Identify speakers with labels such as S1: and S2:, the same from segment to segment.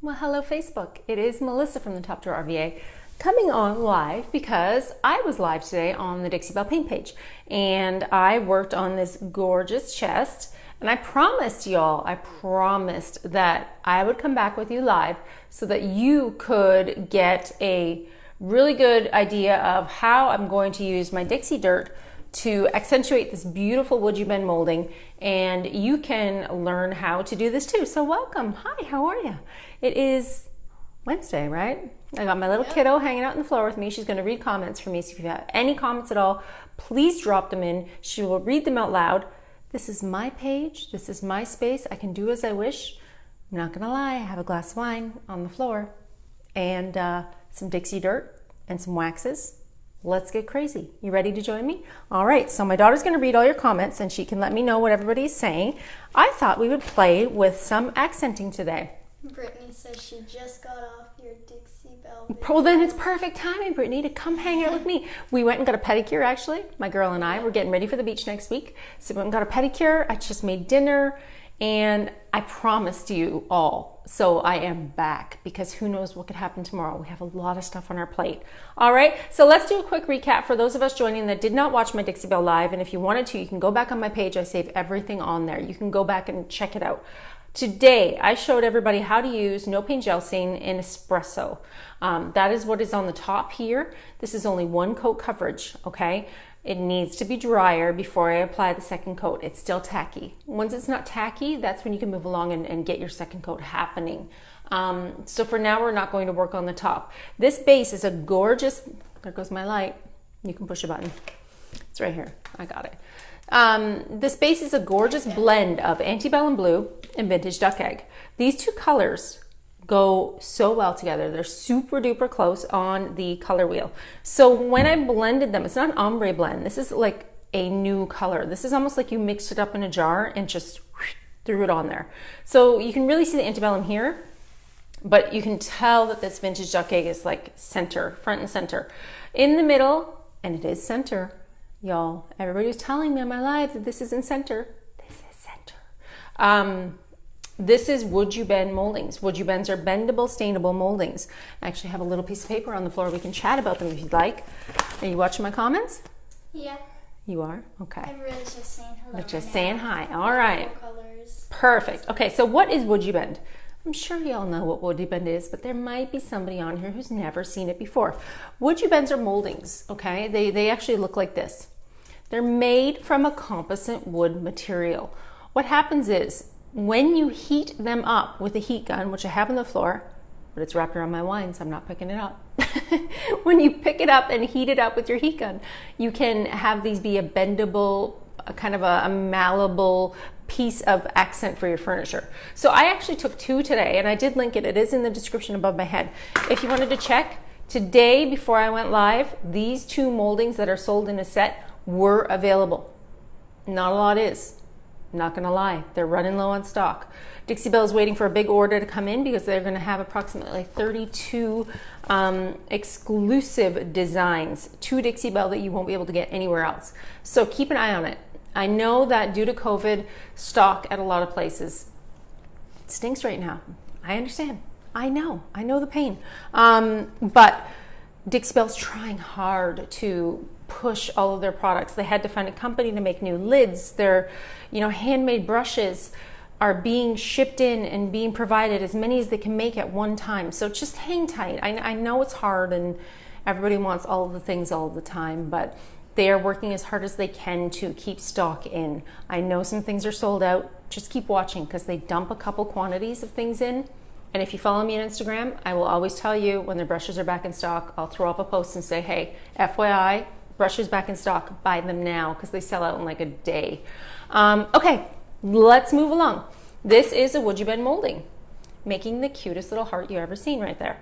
S1: Well, hello Facebook. It is Melissa from the Top Drawer RVA coming on live because I was live today on the Dixie Belle paint page and I worked on this gorgeous chest, and I promised y'all, that I would come back with you live so that you could get a really good idea of how I'm going to use my Dixie Dirt to accentuate this beautiful Woodubend molding, and you can learn how to do this too. So welcome. Hi, how are you? It is Wednesday, right? I got my little kiddo hanging out on the floor with me. She's going to read comments for me. So if you have any comments at all, please drop them in. She will read them out loud. This is my page. This is my space. I can do as I wish. I'm not going to lie. I have a glass of wine on the floor and some Dixie Dirt and some waxes. Let's get crazy. You ready to join me? All right, so my daughter's going to read all your comments and she can let me know what everybody's saying. I thought we would play with some accenting today.
S2: Brittany says she just got off your Dixie Belle video.
S1: Well, then it's perfect timing, Brittany, to come hang out with me. We went and got a pedicure, actually. My girl and I were getting ready for the beach next week. So we went and got a pedicure. I just made dinner. And I promised you all, so I am back because who knows what could happen tomorrow. We have a lot of stuff on our plate. All right, so let's do a quick recap for those of us joining that did not watch my Dixie Belle live. And if you wanted to, you can go back on my page. I save everything on there. You can go back and check it out. Today, I showed everybody how to use no paint gel stain in espresso. That is what is on the top here. This is only one coat coverage, okay? It needs to be drier before I apply the second coat. It's still tacky. Once it's not tacky, that's when you can move along and get your second coat happening. So for now, we're not going to work on the top. This base is a gorgeous, there goes my light. You can push a button. It's right here. I got it. This base is a gorgeous blend of antebellum blue and vintage duck egg. These two colors go so well together. They're super duper close on the color wheel. So when I blended them, it's not an ombre blend. This is like a new color. This is almost like you mixed it up in a jar and just threw it on there. So you can really see the antebellum here, but you can tell that this vintage duck egg is like center, front and center. In the middle, and it is center, y'all. Everybody was telling me on my live that this isn't center. This is center. This is Woodubend moldings. Woodubends are bendable, stainable moldings. I actually have a little piece of paper on the floor. We can chat about them if you'd like. Are you watching my comments?
S2: Yeah.
S1: You are? Okay.
S2: Everybody's just saying hello.
S1: They're just saying hi. All right.
S2: Colors.
S1: Perfect. Okay, so what is Woodubend? I'm sure you all know what Woodubend is, but there might be somebody on here who's never seen it before. Woodubends are moldings, okay? They actually look like this. They're made from a composite wood material. What happens is, when you heat them up with a heat gun, which I have on the floor, but it's wrapped around my wine, so I'm not picking it up. When you pick it up and heat it up with your heat gun, you can have these be a bendable, kind of a malleable piece of accent for your furniture. So I actually took two today, and I did link it. It is in the description above my head. If you wanted to check, today before I went live, these two moldings that are sold in a set were available. Not a lot is. Not gonna lie, they're running low on stock. Dixie Belle is waiting for a big order to come in because they're gonna have approximately 32 exclusive designs to Dixie Belle that you won't be able to get anywhere else. So keep an eye on it. I know that due to COVID, stock at a lot of places stinks right now. I understand. I know the pain. But Dixie Belle's trying hard to push all of their products. They had to find a company to make new lids. Their, handmade brushes are being shipped in and being provided, as many as they can make at one time. So just hang tight. I know it's hard and everybody wants all of the things all the time, but they are working as hard as they can to keep stock in. I know some things are sold out. Just keep watching because they dump a couple quantities of things in. And if you follow me on Instagram, I will always tell you when their brushes are back in stock. I'll throw up a post and say, hey, FYI, brushes back in stock, buy them now because they sell out in like a day. Okay, let's move along. This is a Woodubend molding, making the cutest little heart you've ever seen right there.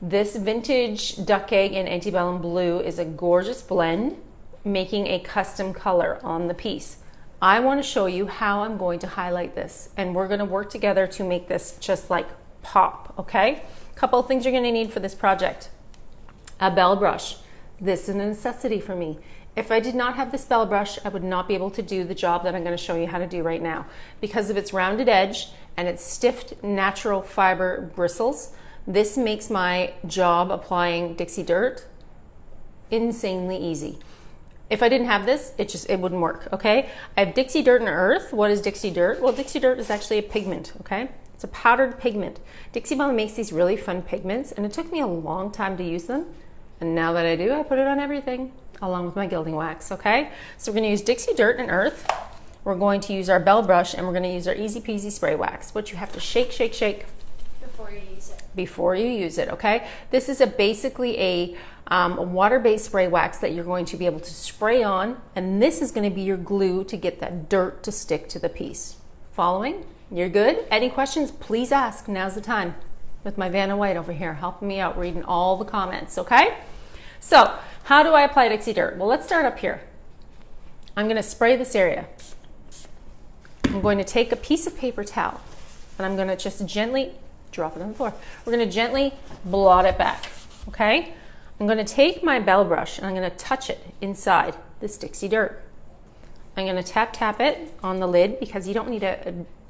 S1: This vintage duck egg and antebellum blue is a gorgeous blend, making a custom color on the piece. I want to show you how I'm going to highlight this, and we're going to work together to make this just like pop, okay? A couple of things you're going to need for this project. A Belle Brush. This is a necessity for me. If I did not have this Belle Brush, I would not be able to do the job that I'm going to show you how to do right now. Because of its rounded edge and its stiff natural fiber bristles, this makes my job applying Dixie Dirt insanely easy. If I didn't have this, it wouldn't work, okay? I have Dixie Dirt and Earth. What is Dixie Dirt? Well, Dixie Dirt is actually a pigment, okay? It's a powdered pigment. Dixie Belle makes these really fun pigments, and it took me a long time to use them. And now that I do, I put it on everything, along with my Gilding Wax, okay? So we're gonna use Dixie Dirt and Earth. We're going to use our Belle Brush, and we're gonna use our Easy Peasy Spray Wax, which you have to shake, shake, shake. Before you use it, okay? This is basically a water-based spray wax that you're going to be able to spray on, and this is going to be your glue to get that dirt to stick to the piece. Following? You're good? Any questions? Please ask. Now's the time. With my Vanna White over here helping me out, reading all the comments, okay? So, how do I apply Dixie Dirt? Well, let's start up here. I'm going to spray this area. I'm going to take a piece of paper towel, and I'm going to just gently drop it on the floor. We're going to gently blot it back, okay? I'm going to take my Belle Brush and I'm going to touch it inside this Dixie Dirt. I'm going to tap it on the lid because you don't need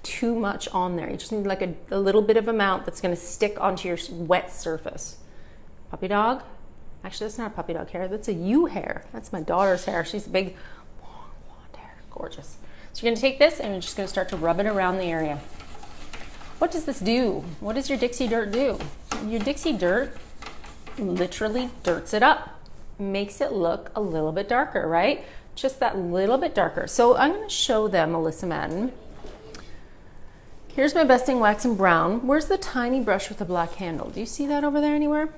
S1: too much on there. You just need like a little bit of amount that's going to stick onto your wet surface. Puppy dog? Actually, that's not a puppy dog hair. That's a you hair. That's my daughter's hair. She's a big long blonde hair. Gorgeous. So you're going to take this and you're just going to start to rub it around the area. What does this do? What does your Dixie Dirt do? Your Dixie Dirt literally dirts it up, makes it look a little bit darker, right? Just that little bit darker. So I'm going to show them, Melissa Madden. Here's my Besting Wax in brown. Where's the tiny brush with the black handle? Do you see that over there anywhere?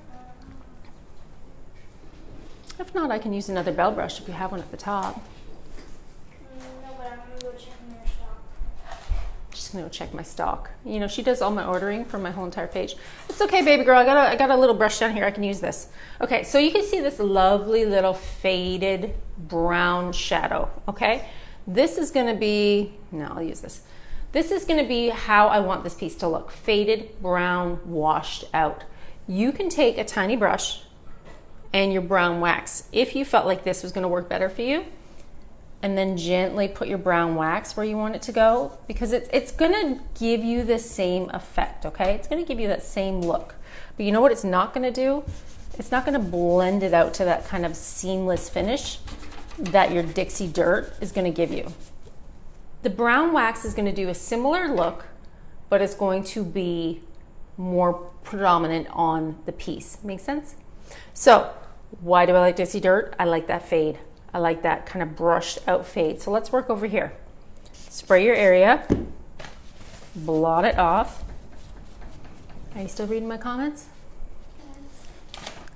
S1: If not, I can use another Belle Brush if you have one at the top. Just gonna go check my stock. You know, she does all my ordering for my whole entire page. It's okay, baby girl. I got a little brush down here. I can use this. Okay, so you can see this lovely little faded brown shadow. Okay, this is gonna be. No, I'll use this. This is gonna be how I want this piece to look: faded brown, washed out. You can take a tiny brush and your brown wax if you felt like this was gonna work better for you. And then gently put your brown wax where you want it to go, because it's gonna give you the same effect, okay? It's gonna give you that same look. But you know what it's not gonna do? It's not gonna blend it out to that kind of seamless finish that your Dixie Dirt is gonna give you. The brown wax is gonna do a similar look, but it's going to be more predominant on the piece. Make sense? So, why do I like Dixie Dirt? I like that fade. I like that kind of brushed out fade. So let's work over here. Spray your area, blot it off. Are you still reading my comments?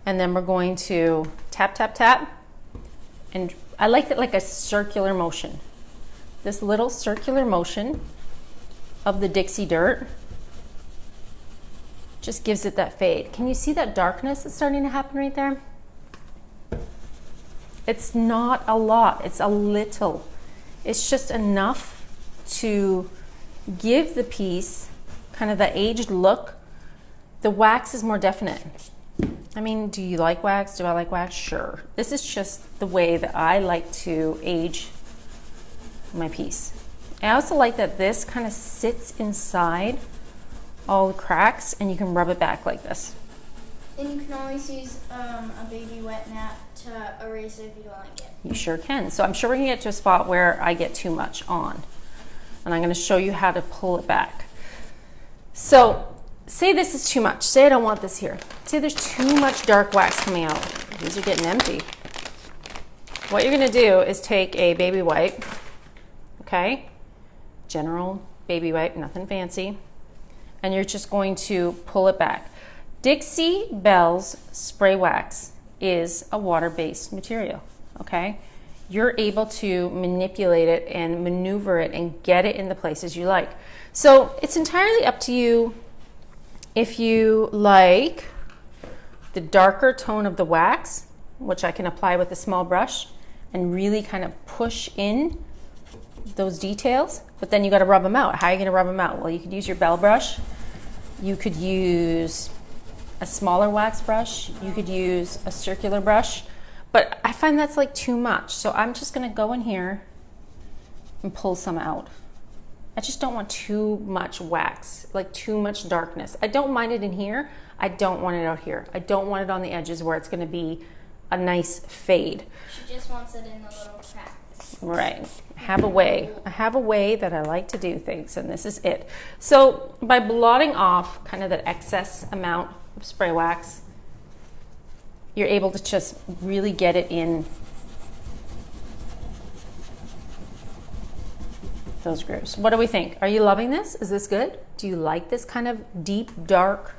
S1: And then we're going to tap, tap, tap. And I like it like a circular motion. This little circular motion of the Dixie Dirt just gives it that fade. Can you see that darkness that's starting to happen right there? It's not a lot, it's a little. It's just enough to give the piece kind of the aged look. The wax is more definite. I mean, do you like wax? Do I like wax? Sure. This is just the way that I like to age my piece. I also like that this kind of sits inside all the cracks and you can rub it back like this.
S2: And you can always use a baby wet nap to erase it if you don't like it.
S1: You sure can. So I'm sure we're gonna get to a spot where I get too much on. And I'm gonna show you how to pull it back. So say this is too much. Say I don't want this here. Say there's too much dark wax coming out. These are getting empty. What you're gonna do is take a baby wipe, okay? General baby wipe, nothing fancy. And you're just going to pull it back. Dixie Belle's spray wax is a water-based material, okay? You're able to manipulate it and maneuver it and get it in the places you like. So it's entirely up to you if you like the darker tone of the wax, which I can apply with a small brush and really kind of push in those details, but then you got to rub them out. How are you going to rub them out? Well, you could use your Belle brush. You could use a smaller wax brush. You could use a circular brush. but I find that's like too much. So I'm just gonna go in here and pull some out. I just don't want too much wax, like too much darkness. I don't mind it in here. I don't want it out here. I don't want it on the edges where it's gonna be a nice fade.
S2: She just wants it in the little cracks.
S1: Right. I have a way that I like to do things, and this is it. So by blotting off kind of that excess amount of spray wax, you're able to just really get it in those grooves. What do we think? Are you loving this? Is this good? Do you like this kind of deep, dark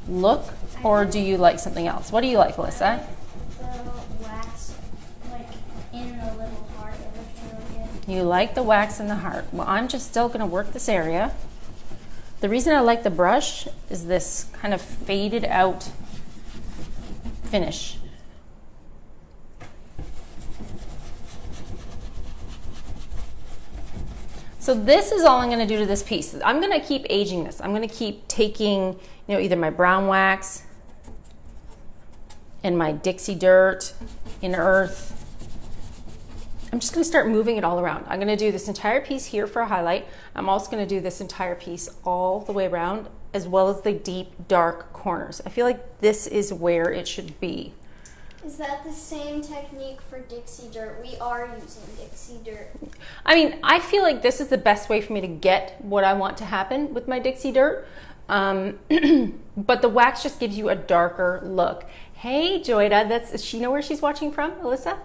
S1: look, or do you like something else? What do you like, Alyssa?
S2: The wax, like in the little heart, it looks really good.
S1: You like the wax in the heart. Well, I'm just still gonna work this area. The reason I like the brush is this kind of faded out finish. So this is all I'm gonna do to this piece. I'm gonna keep aging this. I'm gonna keep taking, either my brown wax and my Dixie Dirt in earth. I'm just gonna start moving it all around. I'm gonna do this entire piece here for a highlight. I'm also gonna do this entire piece all the way around, as well as the deep, dark corners. I feel like this is where it should be.
S2: Is that the same technique for Dixie Dirt? We are using Dixie Dirt.
S1: I mean, I feel like this is the best way for me to get what I want to happen with my Dixie Dirt. But the wax just gives you a darker look. Hey, Joyda, does she know where she's watching from, Alyssa?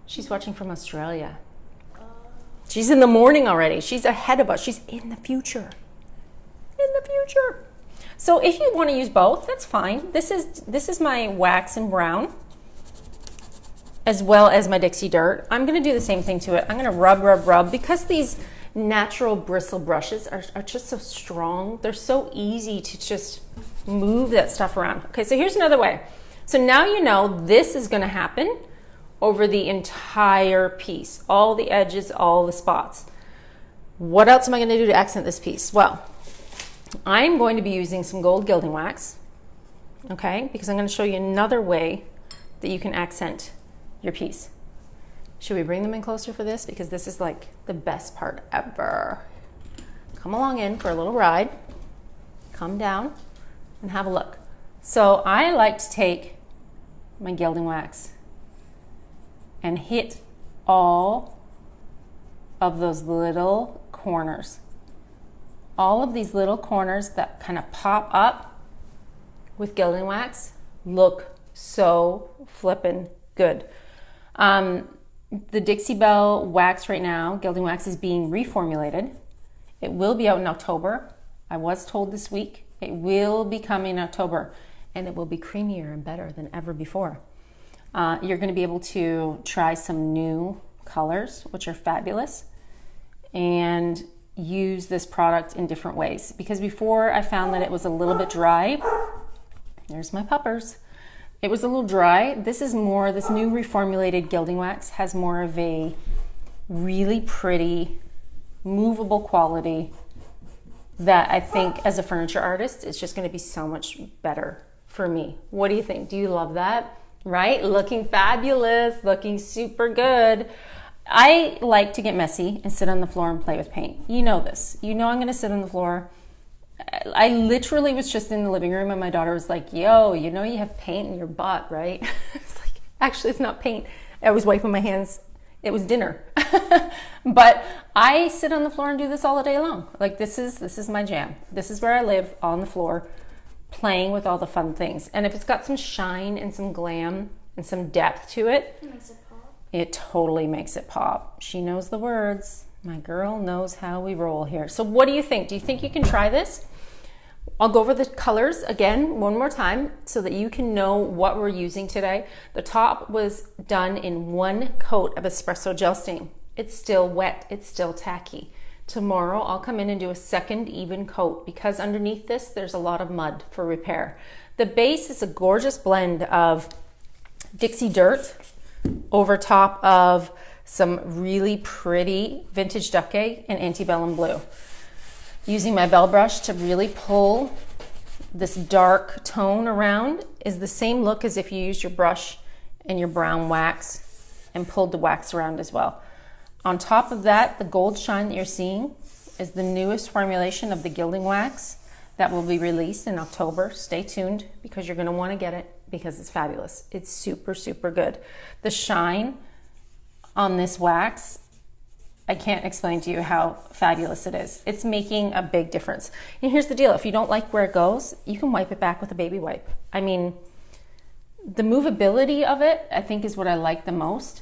S1: She's watching from Australia. She's in the morning already. She's ahead of us. She's in the future. In the future. So if you want to use both, that's fine. This is my wax and brown, as well as my Dixie Dirt. I'm going to do the same thing to it. I'm going to rub, rub, rub. Because these natural bristle brushes are just so strong, they're so easy to just move that stuff around. Okay, so here's another way. So now you know this is going to happen over the entire piece, all the edges, all the spots. What else am I going to do to accent this piece? Well, I'm going to be using some gold gilding wax, okay, because I'm going to show you another way that you can accent your piece. Should we bring them in closer for this? Because this is like the best part ever. Come along in for a little ride. Come down and have a look. So I like to take my gilding wax and hit all of those little corners. All of these little corners that kind of pop up with gilding wax look so flippin' good. The Dixie Belle wax right now, gilding wax, is being reformulated. It will be out in October. I was told this week it will be coming in October, and it will be creamier and better than ever before. You're going to be able to try some new colors, which are fabulous, and use this product in different ways. Because before I found that it was a little bit dry. There's my puppers. It was a little dry. This is more, this new reformulated gilding wax has more of a really pretty, movable quality that I think as a furniture artist, it's just going to be so much better for me. What do you think? Do you love that? Right? Looking fabulous, looking super good. I like to get messy and sit on the floor and play with paint. You know this. You know I'm going to sit on the floor. I literally was just in the living room and my daughter was like, yo, you know you have paint in your butt, right? It's like, actually, it's not paint. I was wiping my hands. It was dinner. But I sit on the floor and do this all day long. Like this is my jam. This is where I live, on the floor, playing with all the fun things. And if it's got some shine and some glam and some depth to it,
S2: It makes it pop.
S1: it totally makes it pop. She knows the words. My girl knows how we roll here. So what do you think? Do you think you can try this? I'll go over the colors again one more time so that you can know what we're using today. The top was done in one coat of espresso gel stain. It's still wet, it's still tacky. Tomorrow I'll come in and do a second even coat because underneath this there's a lot of mud for repair. The base is a gorgeous blend of Dixie Dirt over top of some really pretty vintage ducky and antebellum blue. Using my Belle Brush to really pull this dark tone around is the same look as if you used your brush and your brown wax and pulled the wax around as well. On top of that, the gold shine that you're seeing is the newest formulation of the Gilding Wax that will be released in October. Stay tuned because you're going to want to get it because it's fabulous. It's super, super good. The shine on this wax, I can't explain to you how fabulous it is. It's making a big difference. And here's the deal. If you don't like where it goes, you can wipe it back with a baby wipe. I mean, the movability of it, I think, is what I like the most.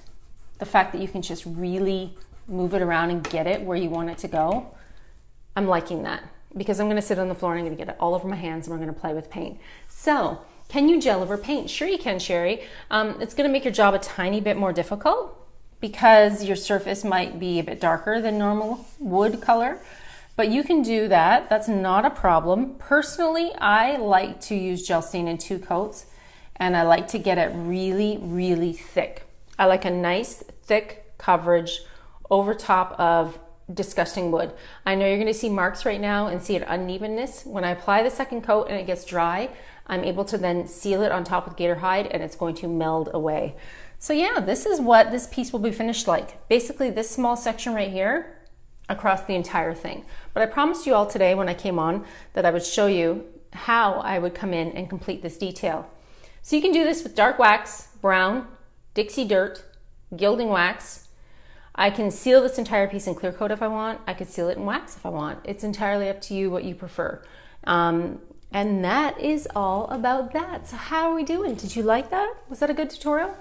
S1: The fact that you can just really move it around and get it where you want it to go. I'm liking that because I'm going to sit on the floor and I'm going to get it all over my hands and we're going to play with paint. So, can you gel over paint? Sure you can, Sherry. It's going to make your job a tiny bit more difficult because your surface might be a bit darker than normal wood color, but you can do that. That's not a problem. Personally, I like to use gel stain in 2 coats and I like to get it really, really thick. I like a nice thick coverage over top of disgusting wood. I know you're going to see marks right now and see an unevenness. When I apply the second coat and it gets dry, I'm able to then seal it on top with gator hide and it's going to meld away. So yeah, this is what this piece will be finished like. Basically this small section right here across the entire thing. But I promised you all today when I came on that I would show you how I would come in and complete this detail. So you can do this with dark wax, brown, Dixie Dirt, Gilding Wax. I can seal this entire piece in clear coat if I want. I could seal it in wax if I want. It's entirely up to you what you prefer. And that is all about that. So how are we doing? Did you like that? Was that a good tutorial?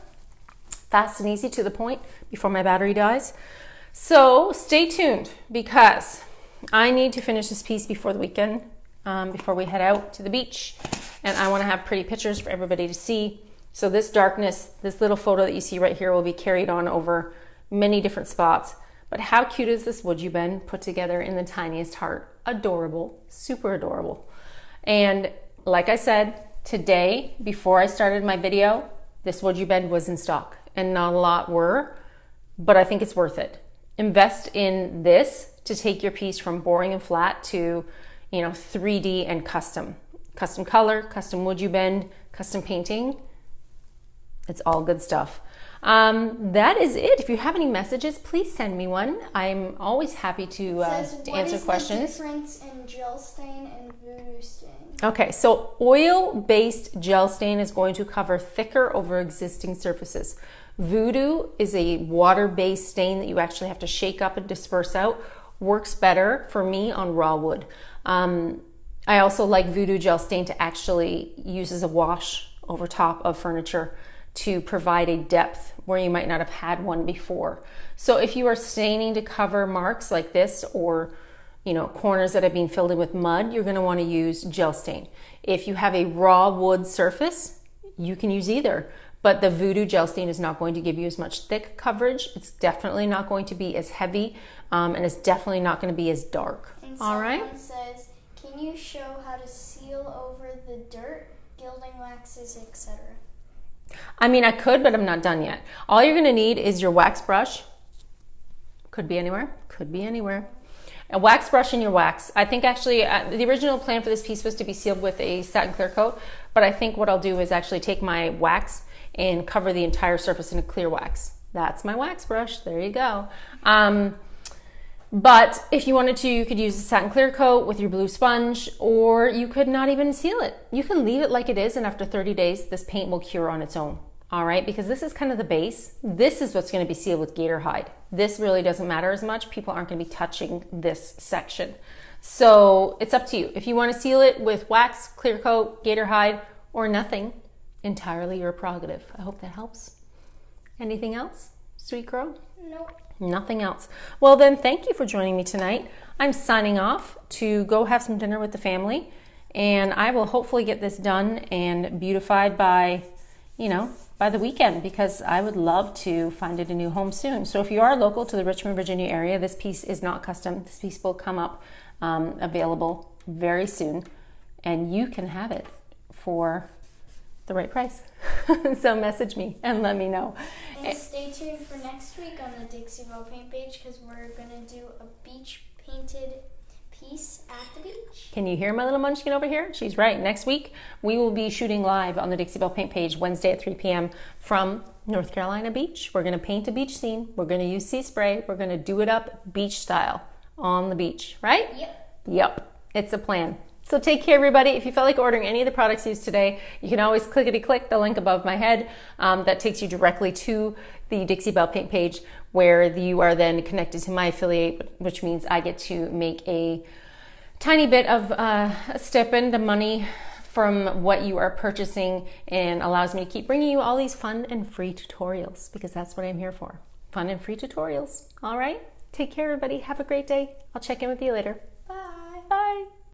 S1: Fast and easy to the point before my battery dies. So stay tuned because I need to finish this piece before the weekend, before we head out to the beach. And I want to have pretty pictures for everybody to see. So this darkness, this little photo that you see right here will be carried on over many different spots. But how cute is this Woodubend put together in the tiniest heart? Adorable, super adorable. And like I said, today, before I started my video, this Woodubend was in stock and not a lot were, but I think it's worth it. Invest in this to take your piece from boring and flat to, 3D and custom. Custom color, custom Woodubend, custom painting. It's all good stuff. That is it. If you have any messages, please send me one. I'm always happy to answer questions.
S2: What is the difference in gel stain and voodoo stain?
S1: Okay, so oil-based gel stain is going to cover thicker over existing surfaces. Voodoo is a water-based stain that you actually have to shake up and disperse out. Works better for me on raw wood. I also like Voodoo gel stain to actually use as a wash over top of furniture to provide a depth where you might not have had one before. So if you are staining to cover marks like this or corners that have been filled in with mud, you're going to want to use gel stain. If you have a raw wood surface, you can use either. But the Voodoo gel stain is not going to give you as much thick coverage. It's definitely not going to be as heavy, and it's definitely not going to be as dark.
S2: And
S1: all right?
S2: Someone says, can you show how to seal over the dirt, gilding waxes, etc.?
S1: I mean, I could, but I'm not done yet. All you're going to need is your wax brush. Could be anywhere. Could be anywhere. A wax brush and your wax. I think actually the original plan for this piece was to be sealed with a satin clear coat, but I think what I'll do is actually take my wax and cover the entire surface in a clear wax. That's my wax brush. There you go. But if you wanted to, you could use a satin clear coat with your blue sponge, or you could not even seal it. You can leave it like it is, and after 30 days, this paint will cure on its own. All right, because this is kind of the base. This is what's going to be sealed with gator hide. This really doesn't matter as much. People aren't going to be touching this section. So it's up to you. If you want to seal it with wax, clear coat, gator hide, or nothing, entirely your prerogative. I hope that helps. Anything else, sweet girl?
S2: Nope.
S1: Nothing else. Well then, thank you for joining me tonight. I'm signing off to go have some dinner with the family, and I will hopefully get this done and beautified by, by the weekend, because I would love to find it a new home soon. So if you are local to the Richmond, Virginia area, this piece is not custom. This piece will come up available very soon, and you can have it for the right price. So message me and let me know.
S2: And stay tuned for next week on the Dixie Belle paint page, because we're going to do a beach painted piece at the beach.
S1: Can you hear my little munchkin over here? She's right. Next week, we will be shooting live on the Dixie Belle paint page Wednesday at 3 p.m. from North Carolina beach. We're gonna paint a beach scene. We're gonna use sea spray. We're gonna do it up beach style on the beach, right?
S2: Yep.
S1: Yep, it's a plan. So take care, everybody. If you felt like ordering any of the products used today, you can always clickety-click the link above my head. That takes you directly to the Dixie Belle Paint page, where you are then connected to my affiliate, which means I get to make a tiny bit of a stipend, the money from what you are purchasing, and allows me to keep bringing you all these fun and free tutorials, because that's what I'm here for. Fun and free tutorials. All right? Take care, everybody. Have a great day. I'll check in with you later.